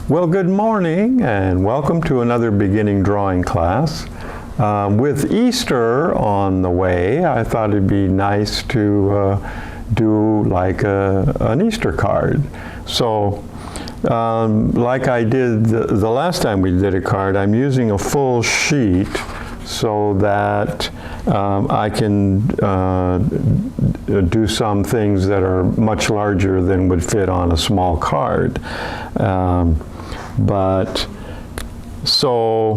Well, good morning and welcome to another beginning drawing class. With Easter on the way, I thought it'd be nice to do like an Easter card. So, like I did the last time we did a card, I'm using a full sheet so that I can do some things that are much larger than would fit on a small card. So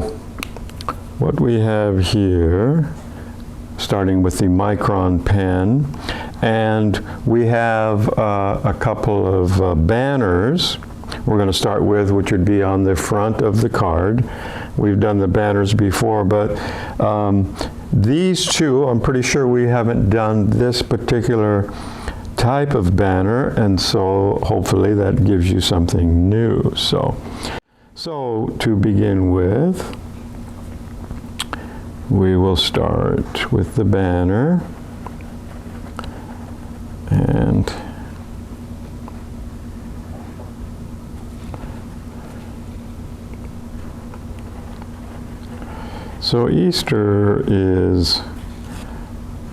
what we have here, starting with the Micron Pen, and we have a couple of banners we're going to start with, which would be on the front of the card. We've done the banners before, but these two, I'm pretty sure we haven't done this particular type of banner, and so hopefully that gives you something new. So to begin with, we will start with the banner, and so Easter is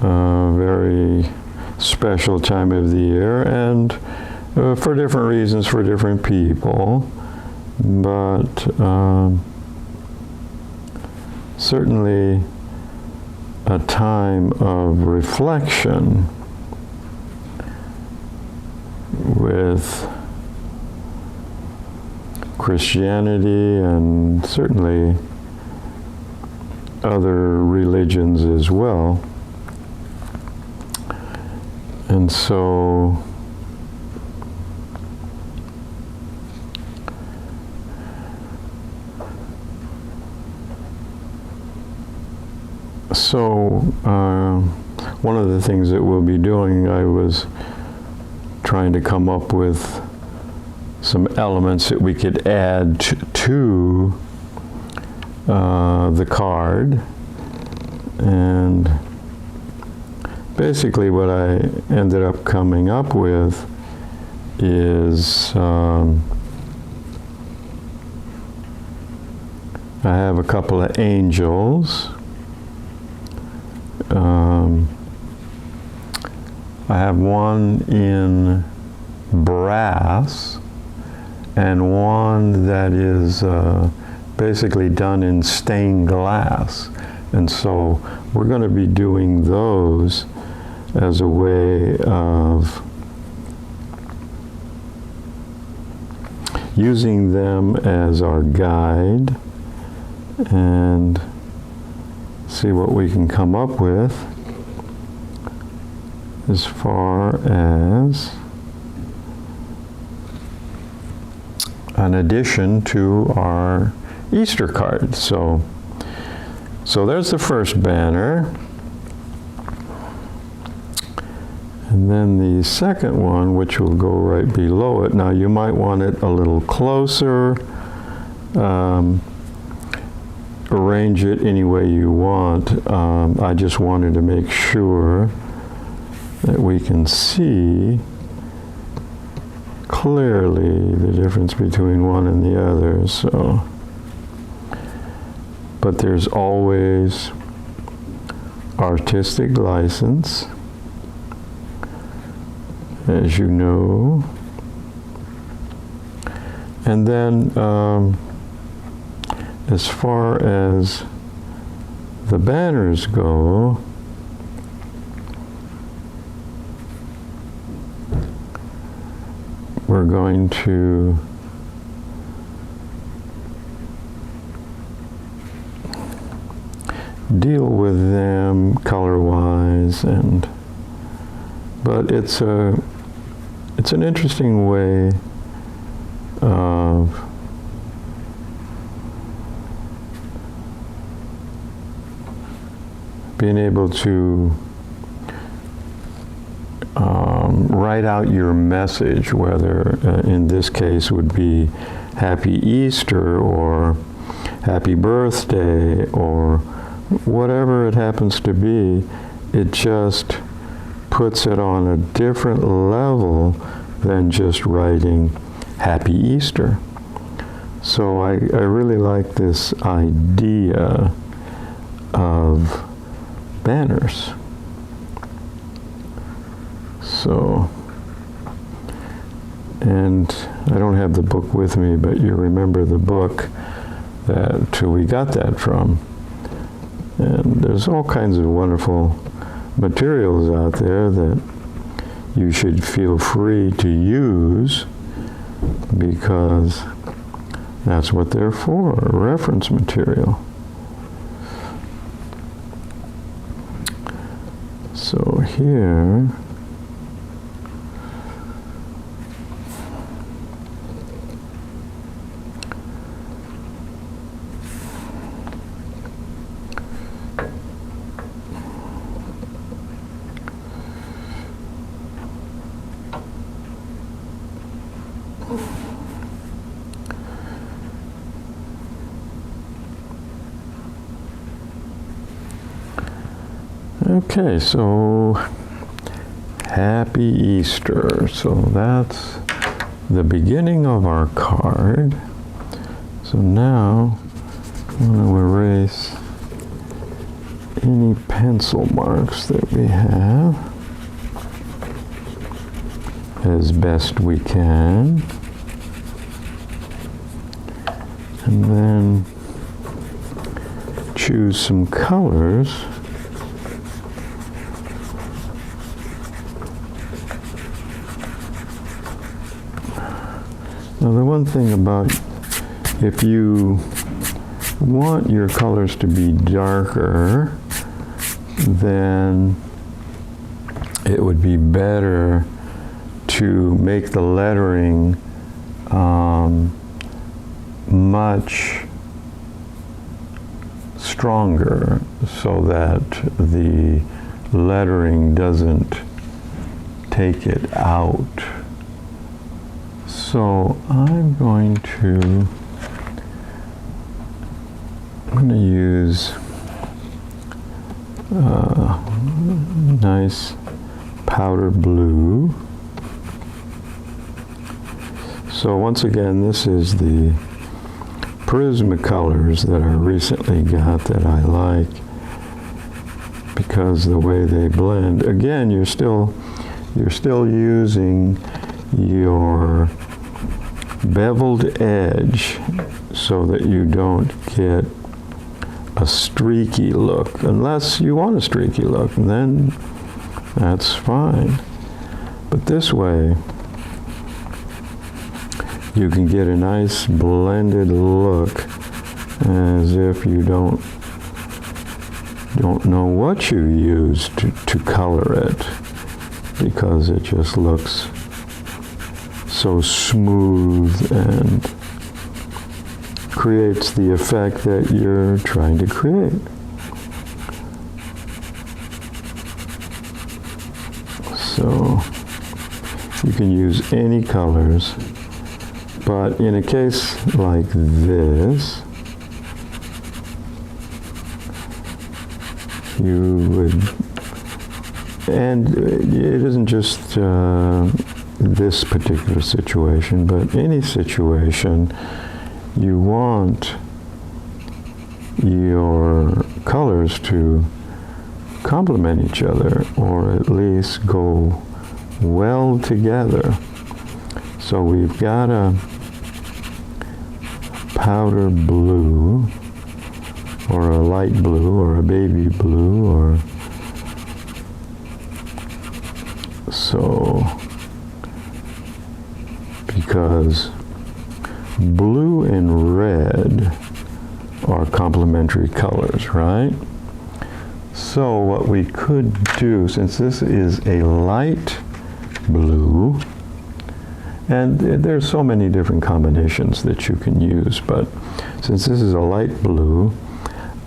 a very special time of the year, and for different reasons for different people, but certainly a time of reflection with Christianity and certainly other religions as well. And so one of the things that we'll be doing, I was trying to come up with some elements that we could add to the card, and basically what I ended up coming up with is I have a couple of angels. I have one in brass and one that is basically done in stained glass. And so we're going to be doing those as a way of using them as our guide and see what we can come up with as far as an addition to our Easter card. So there's the first banner. And then the second one, which will go right below it. Now you might want it a little closer. Arrange it any way you want. I just wanted to make sure that we can see clearly the difference between one and the other. So, but there's always artistic license, as you know. And then as far as the banners go, we're going to deal with them color-wise, but it's an interesting way of being able to write out your message, whether in this case would be Happy Easter or Happy Birthday or whatever it happens to be. It just puts it on a different level than just writing Happy Easter. So I really like this idea of banners. So, and I don't have the book with me, but you remember the book that we got that from. And there's all kinds of wonderful materials out there that you should feel free to use, because that's what they're for, reference material. So here, okay, so Happy Easter. So that's the beginning of our card. So now I'm going to erase any pencil marks that we have as best we can. And then choose some colors. Now the one thing about, if you want your colors to be darker, then it would be better to make the lettering much stronger, so that the lettering doesn't take it out. So I'm going to use nice powder blue. So once again, this is the Prismacolors that I recently got that I like, because the way they blend. Again, you're still using your beveled edge so that you don't get a streaky look, unless you want a streaky look, and then that's fine. But this way you can get a nice blended look, as if you don't know what you used to color it, because it just looks so smooth and creates the effect that you're trying to create. So you can use any colors, but in a case like this, you would, and it isn't just this particular situation, but any situation, you want your colors to complement each other, or at least go well together. So we've got a powder blue, or a light blue, or a baby blue, or so, because blue and red are complementary colors, right? So what we could do, since this is a light blue, and there's so many different combinations that you can use, but since this is a light blue,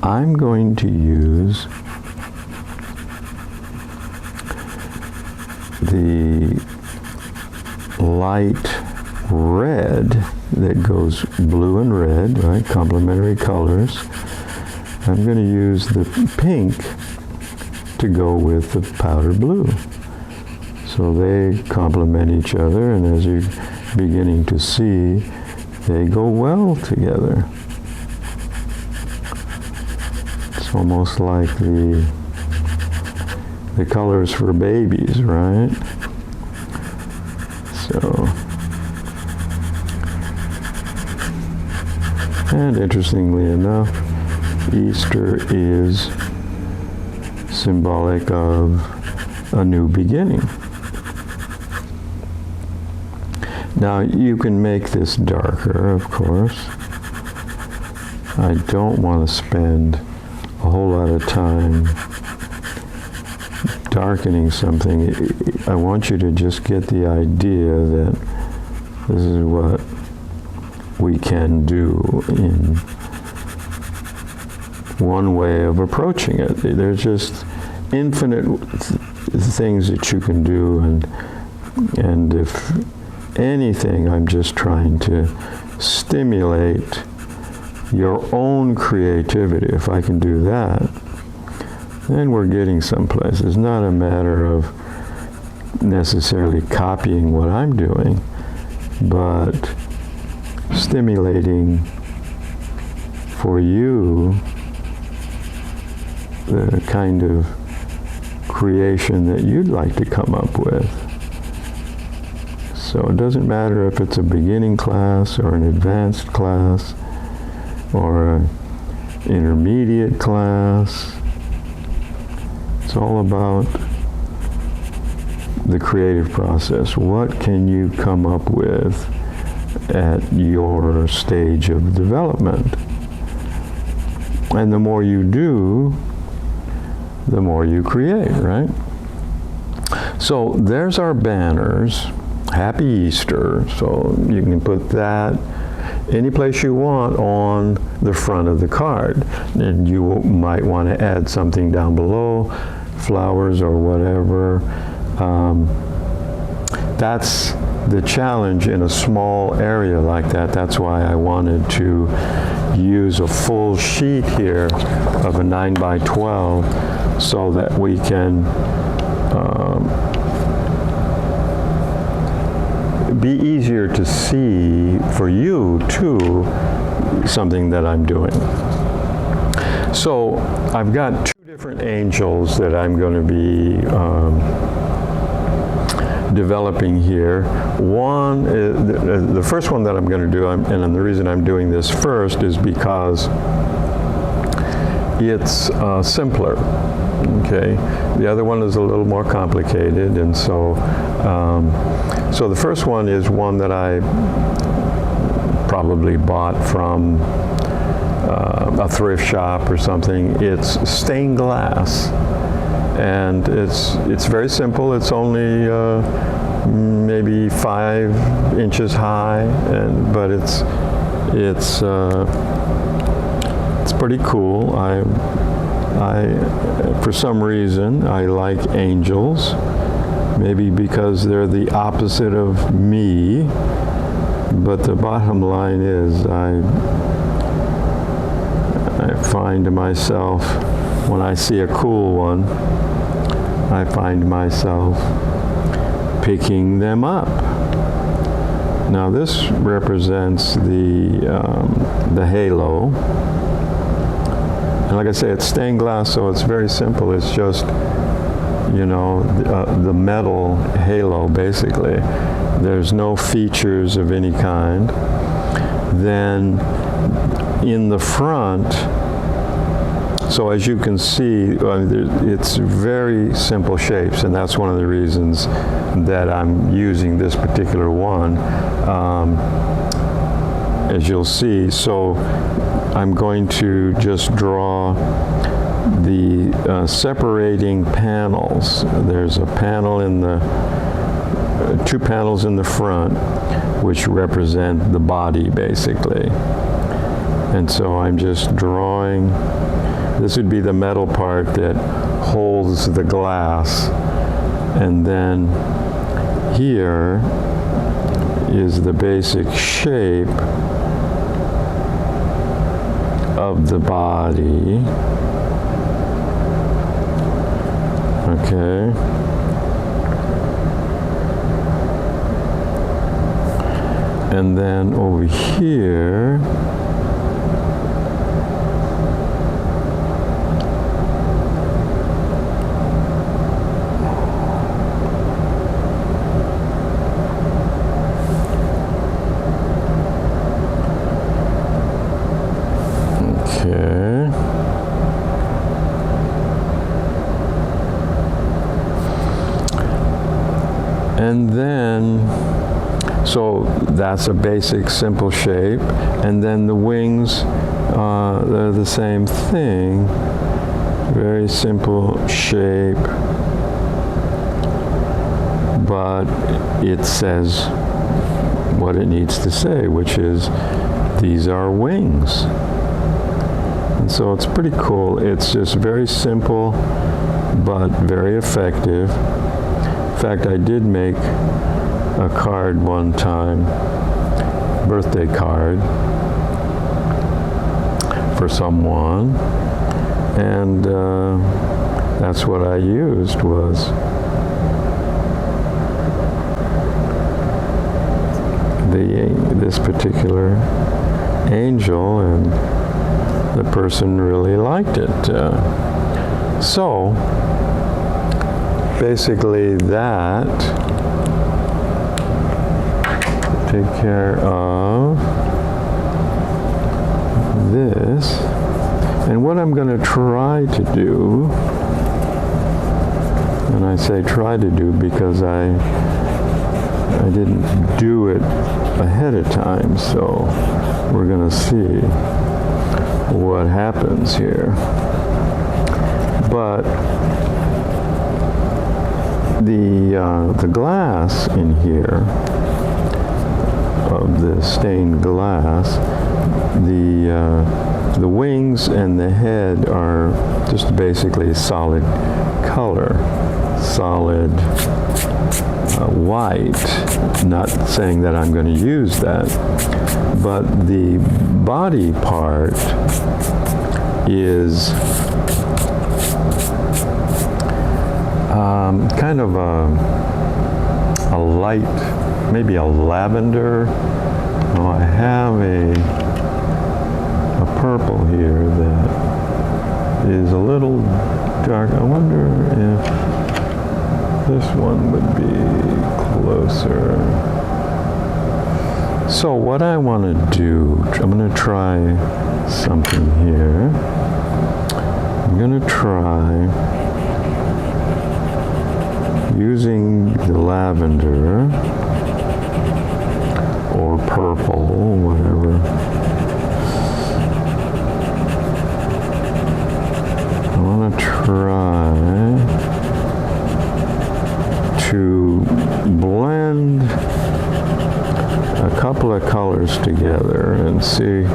I'm going to use the light red that goes blue and red, right? Complementary colors. I'm going to use the pink to go with the powder blue. So they complement each other, and as you're beginning to see, they go well together. It's almost like the colors for babies, right? So, and interestingly enough, Easter is symbolic of a new beginning. Now, you can make this darker, of course. I don't want to spend a whole lot of time darkening something. I want you to just get the idea that this is what we can do in one way of approaching it. There's just infinite things that you can do, and if anything, I'm just trying to stimulate your own creativity. If I can do that, then we're getting someplace. It's not a matter of necessarily copying what I'm doing, but stimulating for you the kind of creation that you'd like to come up with. So it doesn't matter if it's a beginning class or an advanced class or an intermediate class. It's all about the creative process. What can you come up with at your stage of development? And the more you do, the more you create, right? So there's our banners. Happy Easter. So you can put that any place you want on the front of the card. And you might want to add something down below, flowers or whatever. That's the challenge in a small area like that. That's why I wanted to use a full sheet here of a 9 by 12 so that we can be easier to see for you too, something that I'm doing. So I've got 2 different angels that I'm going to be developing here. One, the first one that I'm going to do, and the reason I'm doing this first is because it's simpler. Okay, the other one is a little more complicated, and so so the first one is one that I probably bought from a thrift shop or something. It's stained glass, and it's very simple. It's only maybe 5 inches high, but it's pretty cool. I for some reason I like angels, maybe because they're the opposite of me, but the bottom line is I find myself, when I see a cool one, I find myself picking them up. Now this represents the halo. And like I say, it's stained glass, so it's very simple. It's just, the metal halo, basically. There's no features of any kind. Then in the front, so as you can see, it's very simple shapes, and that's one of the reasons that I'm using this particular one, as you'll see. So I'm going to just draw the separating panels. There's a panel in the, 2 panels in the front, which represent the body, basically. And so I'm just drawing, this would be the metal part that holds the glass. And then here is the basic shape of the body. Okay. And then over here, okay. And then, so that's a basic simple shape. And then the wings, they're the same thing. Very simple shape. But it says what it needs to say, which is, these are wings. And so it's pretty cool. It's just very simple, but very effective. In fact, I did make a card one time, birthday card, for someone, and that's what I used, was this particular angel, and the person really liked it. So basically that take care of this. And what I'm going to try to do, and I say try to do because I didn't do it ahead of time, so we're going to see what happens here. But the glass in here, of the stained glass, the wings and the head are just basically solid color, solid white. Not saying that I'm going to use that, but the body part is kind of a light, maybe a lavender. Oh, I have a purple here that is a little dark. I wonder if this one would be closer. So what I want to do, I'm going to try something here. I'm going to try using the lavender or purple, whatever. I want to try to blend a couple of colors together and see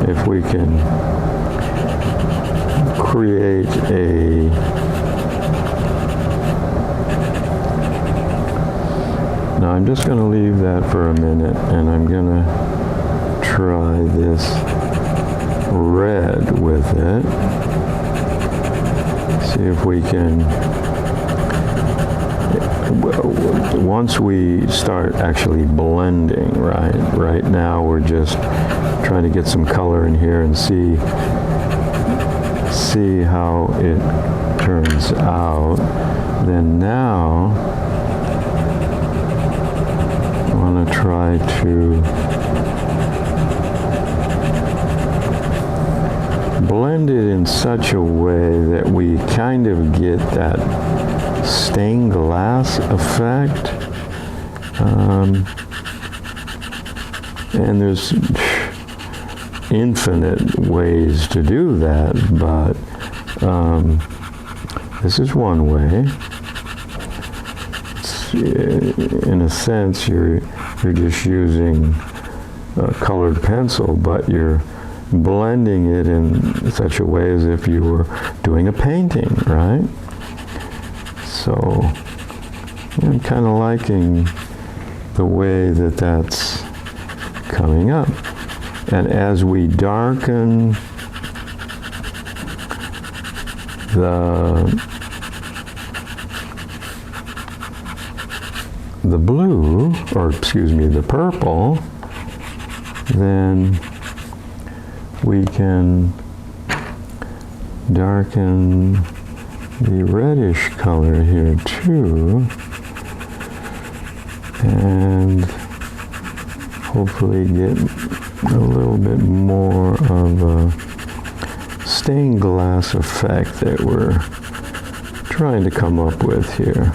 if we can create a Now I'm just going to leave that for a minute, and I'm going to try this red with it. See if we can, once we start actually blending, right now we're just trying to get some color in here and see how it turns out. Then now I want to try to blend it in such a way that we kind of get that stained glass effect. And there's infinite ways to do that, but this is one way. In a sense, you're just using a colored pencil, but you're blending it in such a way as if you were doing a painting, right? So I'm kind of liking the way that that's coming up. And as we darken the blue, or excuse me, the purple, then we can darken the reddish color here too, and hopefully get a little bit more of a stained glass effect that we're trying to come up with here.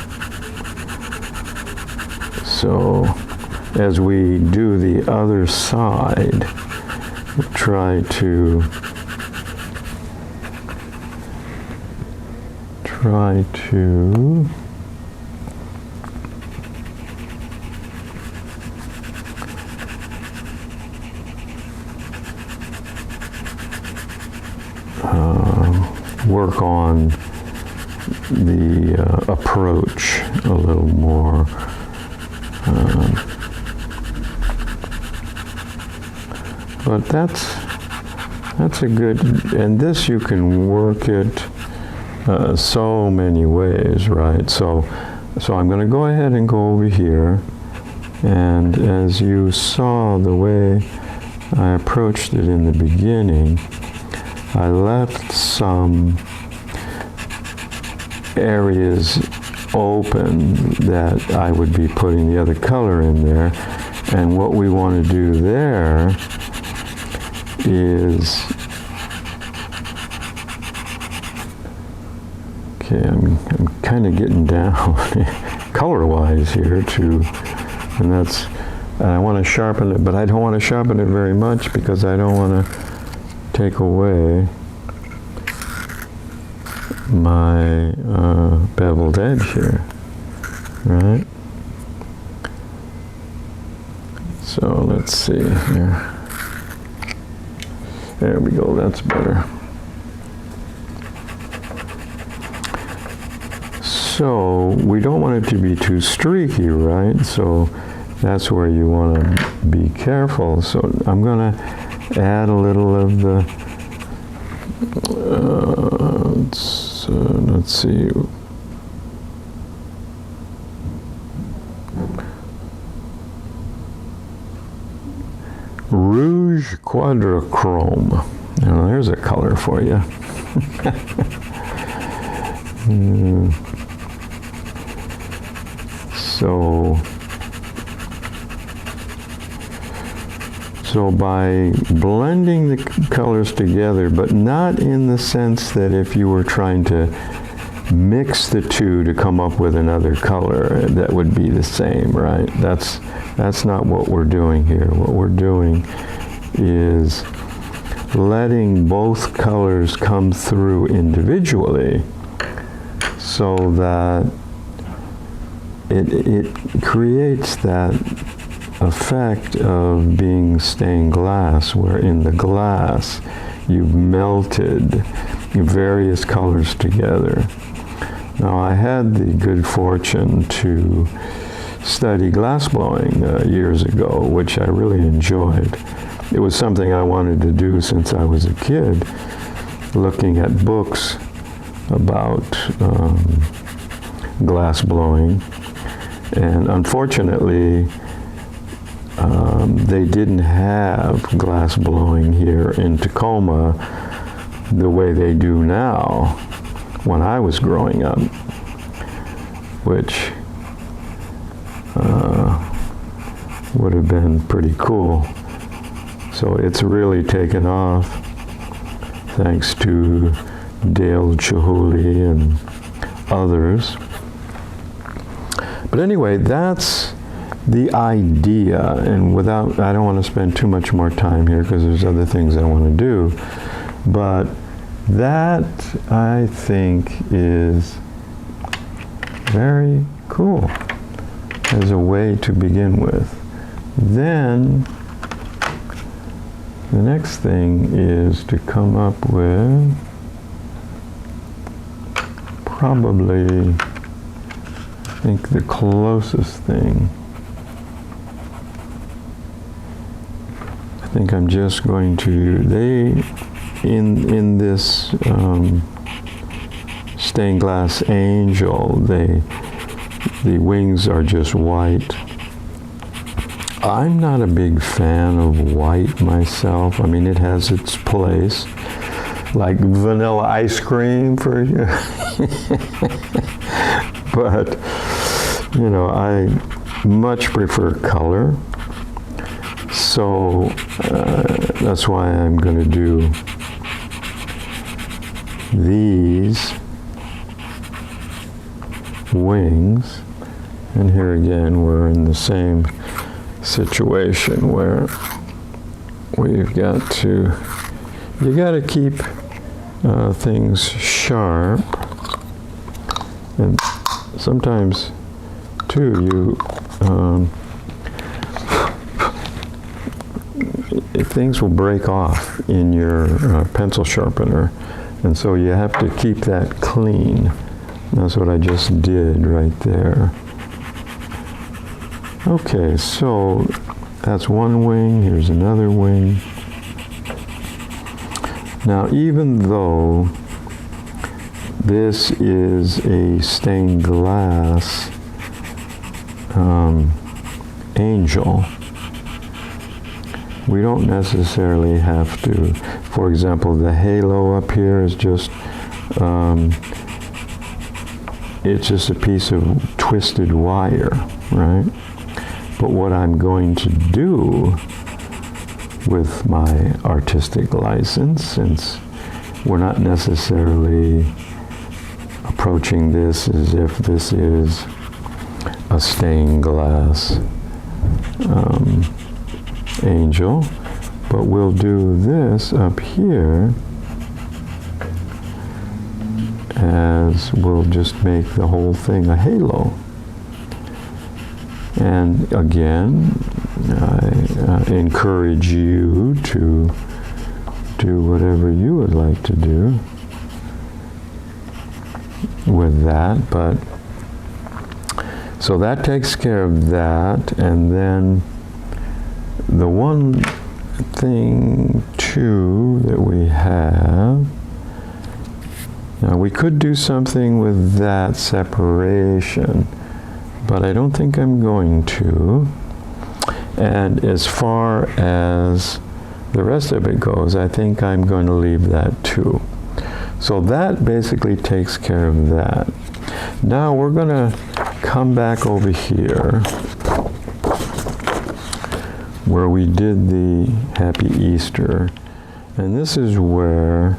So as we do the other side, we'll try to work on the approach a little more. But that's a good, and this you can work it so many ways, right? So I'm going to go ahead and go over here, and as you saw the way I approached it in the beginning, I left some areas open that I would be putting the other color in there, and what we want to do there is, okay, I'm kind of getting down color-wise here too, and I want to sharpen it, but I don't want to sharpen it very much because I don't want to take away my beveled edge here, right? So let's see here. There we go, that's better. So we don't want it to be too streaky, right? So that's where you want to be careful. So I'm going to add a little of the, let's see, Rouge Quadrichrome. Now there's a color for you. So by blending the colors together, but not in the sense that if you were trying to mix the two to come up with another color that would be the same, right? That's not what we're doing here. What we're doing is letting both colors come through individually so that it creates that effect of being stained glass, where in the glass you've melted various colors together. Now, I had the good fortune to study glass blowing years ago, which I really enjoyed. It was something I wanted to do since I was a kid, looking at books about glass blowing, and unfortunately they didn't have glass blowing here in Tacoma the way they do now when I was growing up, which would have been pretty cool. So it's really taken off thanks to Dale Chihuly and others. But anyway, that's the idea, and I don't want to spend too much more time here because there's other things I want to do, but that I think is very cool as a way to begin with. Then the next thing is to come up with probably, I think, the closest thing. I think I'm just going to, in this stained glass angel, the wings are just white. I'm not a big fan of white myself. I mean, it has its place, like vanilla ice cream for you. But, you know, I much prefer color. So that's why I'm going to do these wings. And here again, we're in the same situation where we've got to, you got to keep things sharp. And sometimes, too, things will break off in your pencil sharpener, and so you have to keep that clean. That's what I just did right there. Okay, so that's one wing, here's another wing. Now, even though this is a stained glass angel, we don't necessarily have to. For example, the halo up here is just, it's just a piece of twisted wire, right? But what I'm going to do with my artistic license, since we're not necessarily approaching this as if this is a stained glass angel, but we'll do this up here as we'll just make the whole thing a halo. And again, I encourage you to do whatever you would like to do with that. But so that takes care of that. And then the one thing too that we have, now we could do something with that separation, but I don't think I'm going to. And as far as the rest of it goes, I think I'm going to leave that too. So that basically takes care of that. Now we're going to come back over here where we did the Happy Easter. And this is where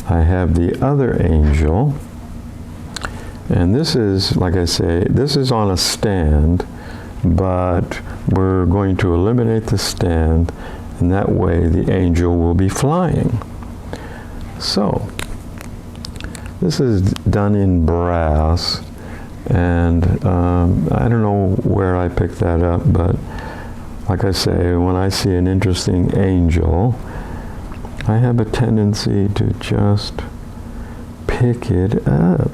I have the other angel. And this is, like I say, this is on a stand, but we're going to eliminate the stand, and that way the angel will be flying. So, this is done in brass, and I don't know where I picked that up, but like I say, when I see an interesting angel, I have a tendency to just pick it up.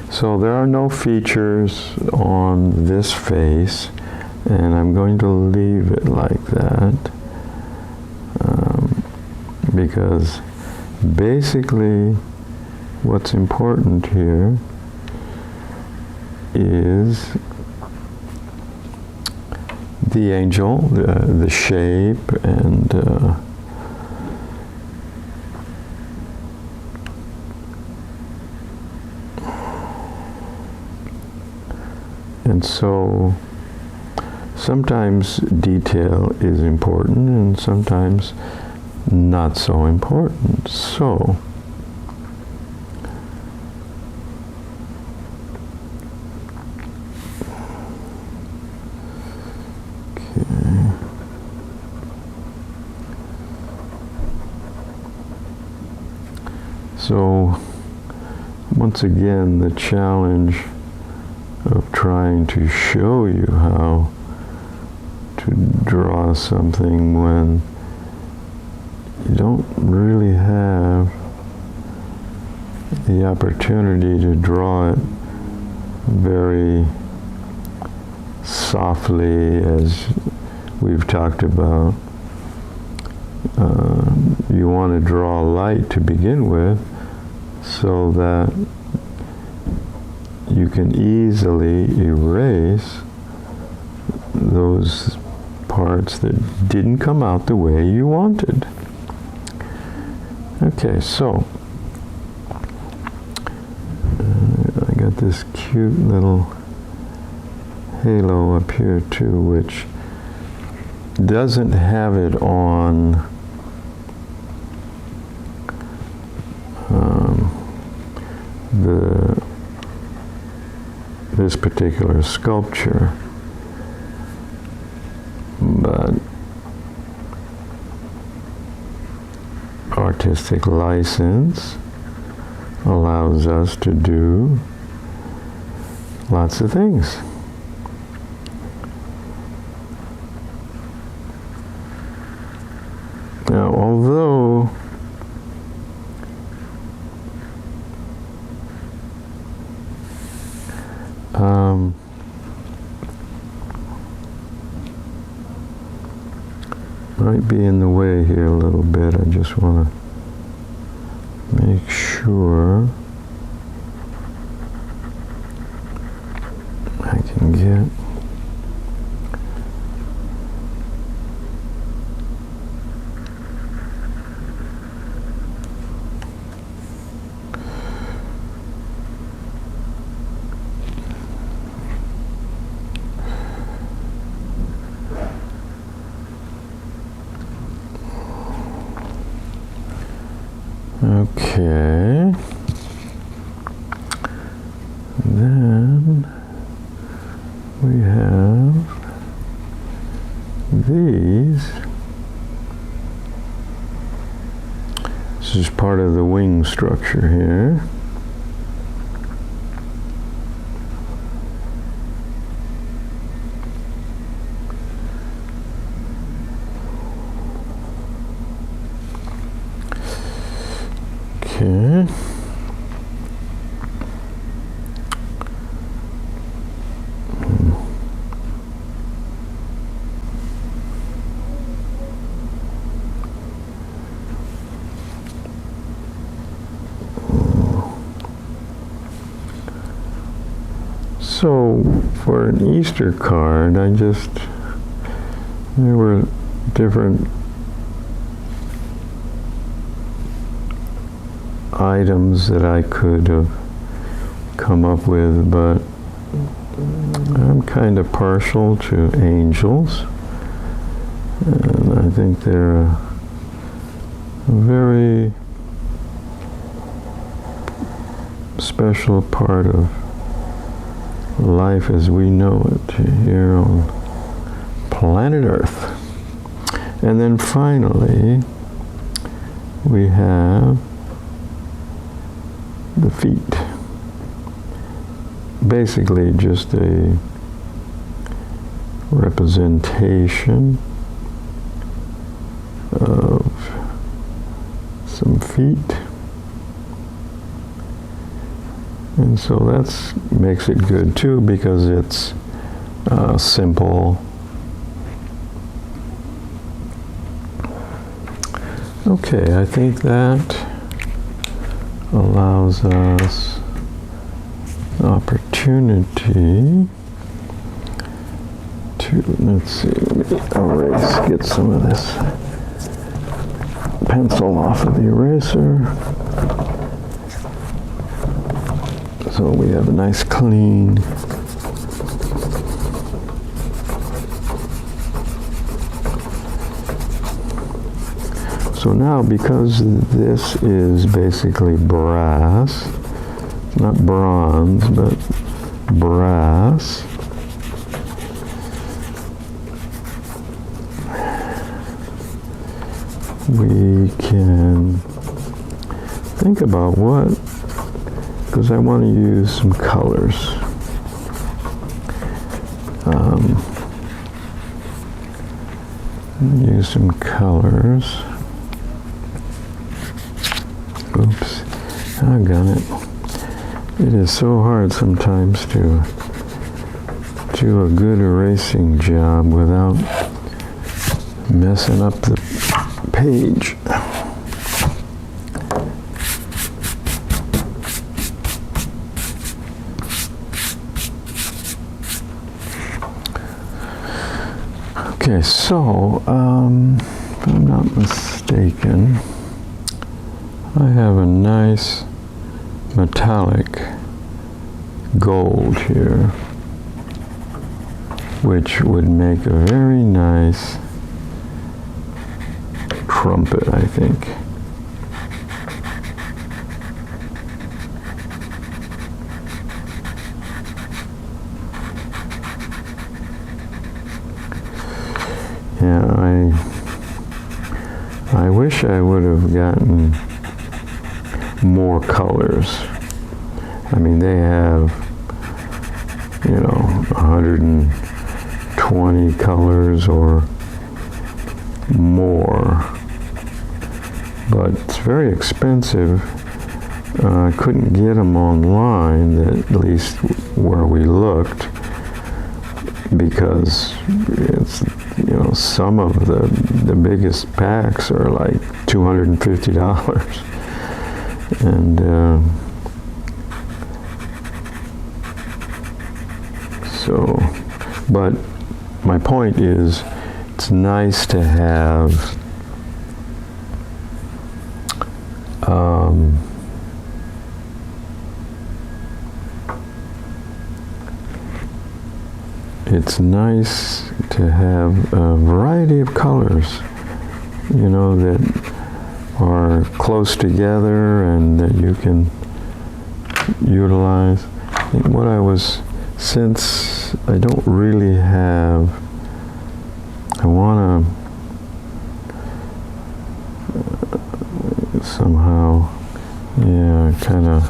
So there are no features on this face, and I'm going to leave it like that because basically what's important here is the angel, the shape, and so sometimes detail is important and sometimes not so important. So okay. So once again, the challenge of trying to show you how to draw something when you don't really have the opportunity to draw it very softly as we've talked about, you want to draw light to begin with so that you can easily erase those parts that didn't come out the way you wanted. Okay, so I got this cute little halo up here too, which doesn't have it on this particular sculpture, but artistic license allows us to do lots of things. Now, although might be in the way here a little bit, I just want to make sure I can get okay. Then we have these. This is part of the wing structure here. Okay. So for an Easter card, there were different items that I could have come up with, but I'm kind of partial to angels, and I think they're a very special part of life as we know it here on planet Earth. And then finally, we have the feet. Basically just a representation of some feet. And so that makes it good too, because it's simple. Okay, I think that allows us an opportunity to, let's see, let me erase, get some of this pencil off of the eraser. So we have a nice clean so now, because this is basically brass, not bronze, but brass, we can think about what, because I want to use some colors. Use some colors. Oops, I got it. It is so hard sometimes to do a good erasing job without messing up the page. Okay, so if I'm not mistaken, I have a nice metallic gold here, which would make a very nice trumpet, I think. Yeah, I wish I would have gotten more colors. I mean, they have, 120 colors or more, but it's very expensive. I couldn't get them online, at least where we looked, because it's, some of the biggest packs are like $250. And so, but my point is, it's nice to have it's nice to have a variety of colors, that are close together and that you can utilize. I think since I don't really have, I want to somehow, kind of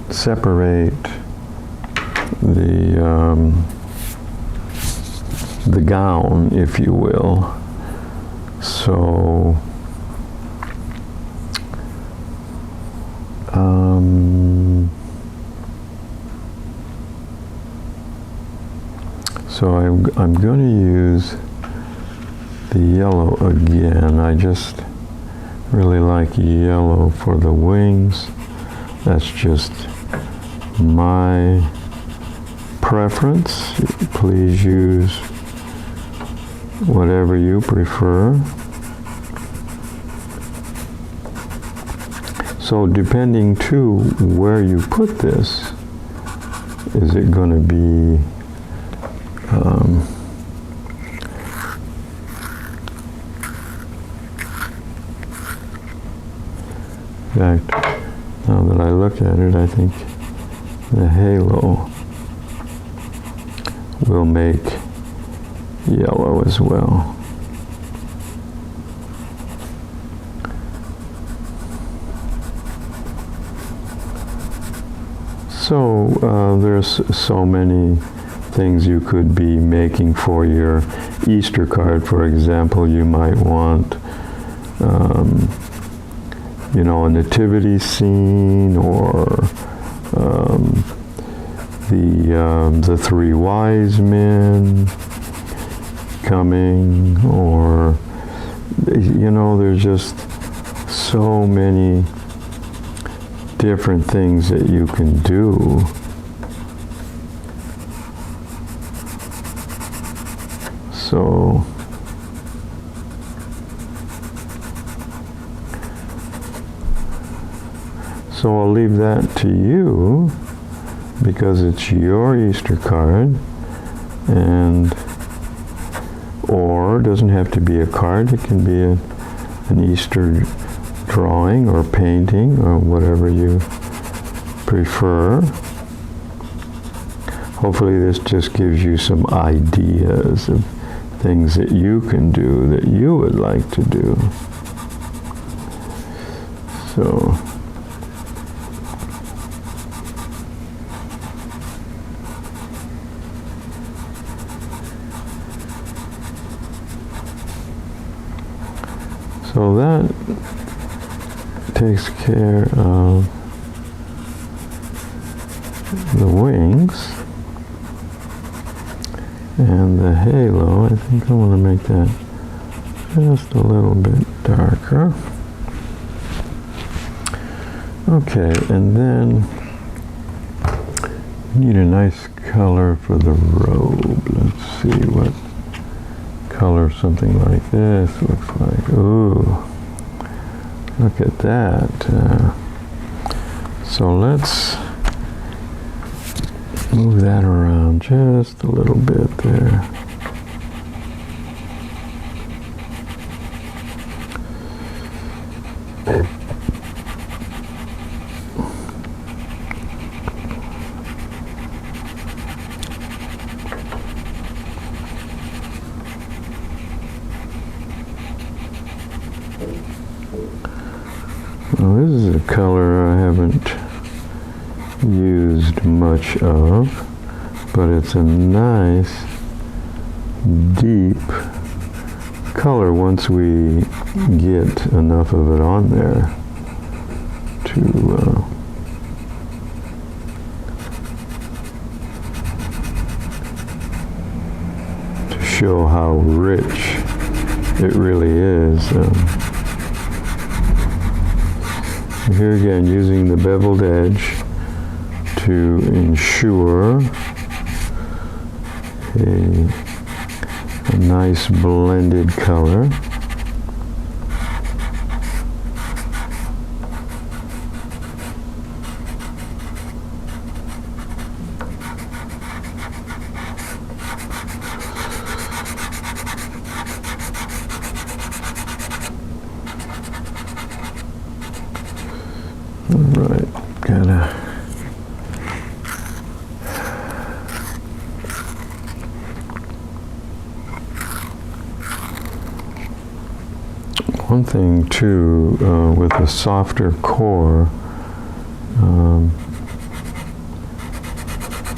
separate the gown, if you will. So I'm going to use the yellow again. I just really like yellow for the wings. That's just my preference. Please use whatever you prefer. So depending to where you put this, is it going to be in fact, now that I look at it, I think the halo will make yellow as well. So there's so many things you could be making for your Easter card. For example, you might want a nativity scene, or the three wise men coming, or there's just so many different things that you can do. So I'll leave that to you, because it's your Easter card, or it doesn't have to be a card. It can be an Easter drawing or painting or whatever you prefer. Hopefully this just gives you some ideas of things that you can do that you would like to do. So that takes care of the wings. And the halo, I think I want to make that just a little bit darker. Okay, and then we need a nice color for the robe. Let's see what color something like this looks like. Ooh, look at that. So let's move that around just a little bit there. Well, this is a color I haven't used much of, but it's a nice deep color once we get enough of it on there to show how rich it really is. Here again, using the beveled edge to ensure a nice blended color. Right, gotta one thing too with a softer core, I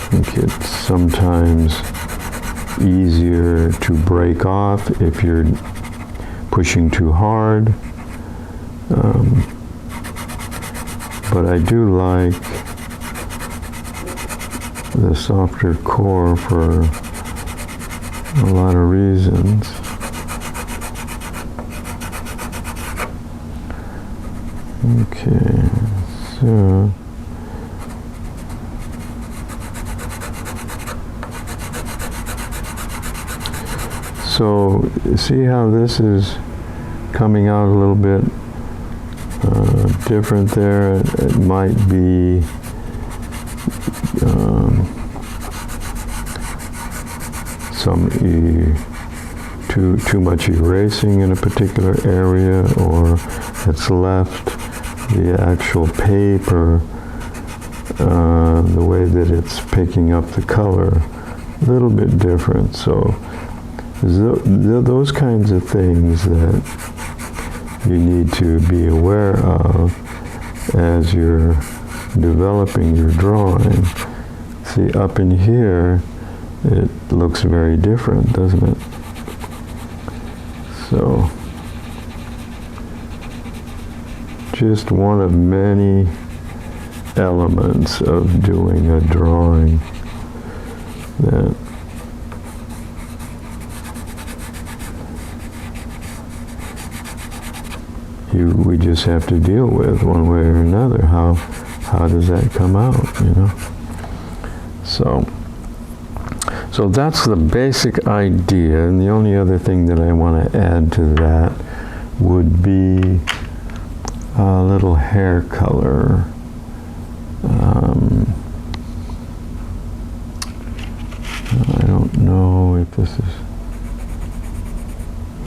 think it's sometimes easier to break off if you're pushing too hard. But I do like the softer core for a lot of reasons. Okay, so see how this is coming out a little bit different there. It might be too much erasing in a particular area, or it's left the actual paper, the way that it's picking up the color, a little bit different. So those kinds of things that you need to be aware of as you're developing your drawing. See, up in here, it looks very different, doesn't it? So, just one of many elements of doing a drawing that we just have to deal with one way or another. How does that come out, you know? So that's the basic idea, and the only other thing that I want to add to that would be a little hair color. I don't know if this is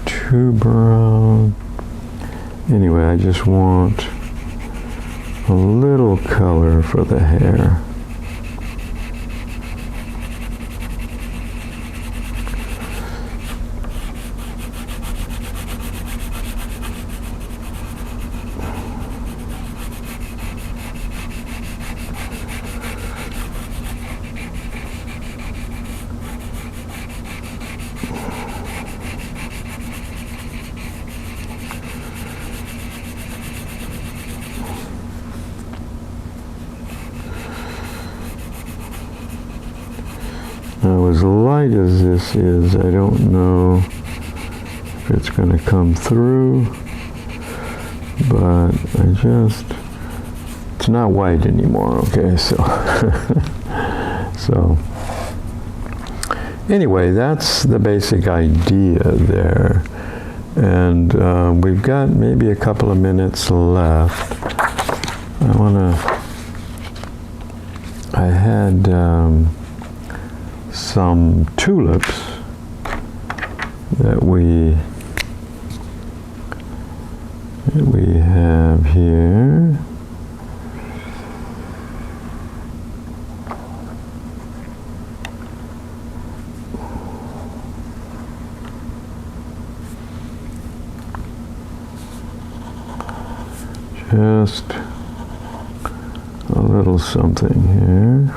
too brown. Anyway, I just want a little color for the hair. bright as this is, I don't know if it's going to come through, but it's not white anymore, okay, so, so, anyway, that's the basic idea there, and we've got maybe a couple of minutes left. I had some tulips that we have here. Just a little something here.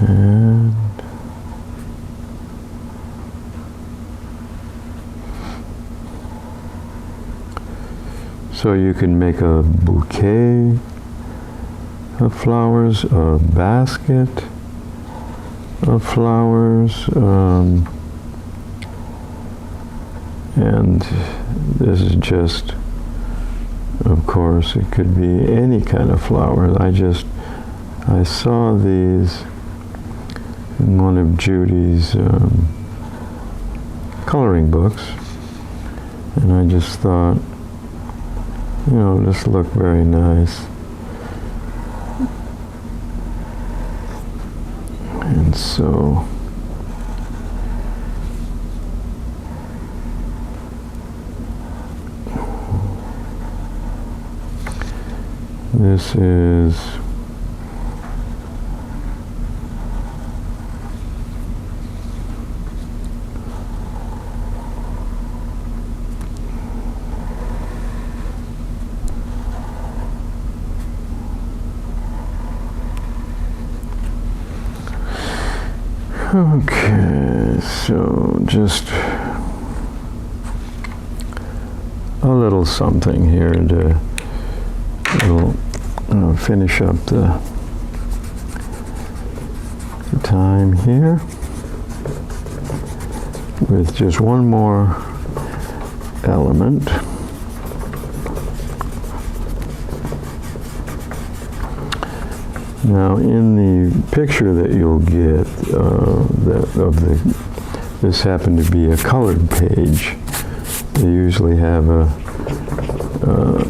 And so you can make a bouquet of flowers, a basket of flowers, and this is just, of course, it could be any kind of flower. I saw these in one of Judy's coloring books, and I just thought, this looked very nice. And so this is okay, so just a little something here to finish up the time here with just one more element. Now, in the picture that you'll get this happened to be a colored page. They usually have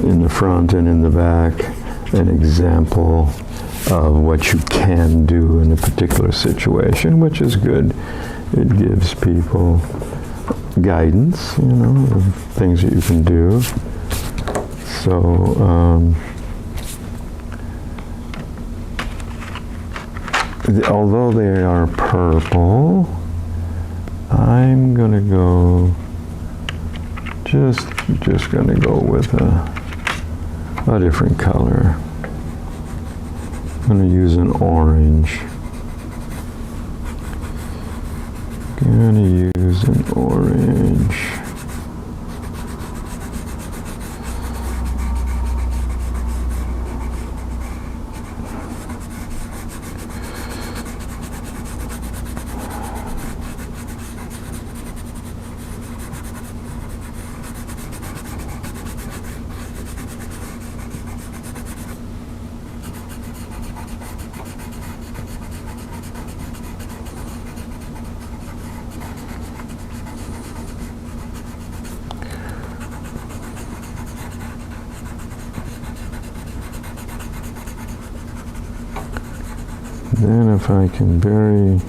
in the front and in the back an example of what you can do in a particular situation, which is good. It gives people guidance, of things that you can do. So, although they are purple, I'm gonna go just gonna go with a different color. I'm gonna use an orange. Gonna use an orange. Then if I can very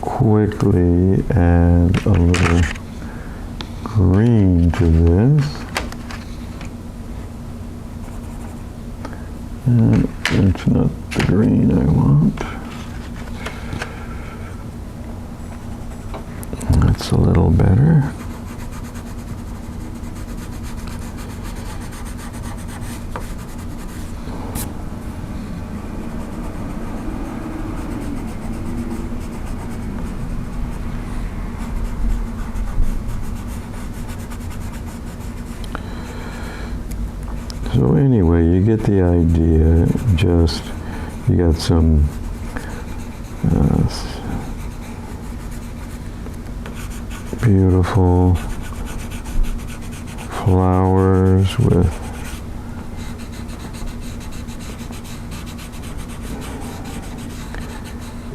quickly add a little green to this. And it's not the green I want. That's a little better. So anyway, you get the idea. Just, you got some beautiful flowers with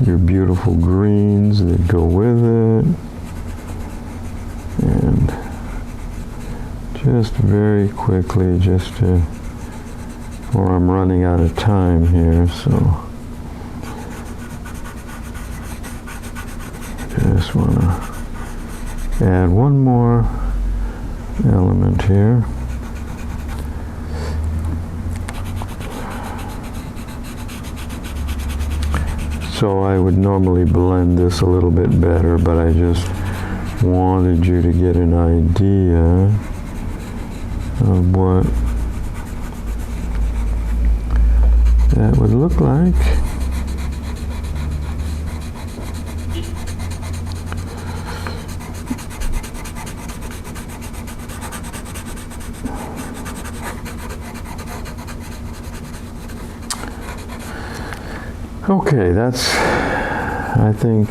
your beautiful greens that go with it. And just very quickly, or I'm running out of time here, so just want to add one more element here. So I would normally blend this a little bit better, but I just wanted you to get an idea of what that would look like. Okay, that's, I think,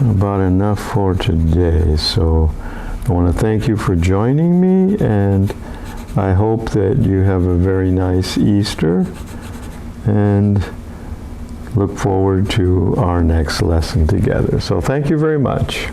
about enough for today. So I want to thank you for joining me, and I hope that you have a very nice Easter, and look forward to our next lesson together. So thank you very much.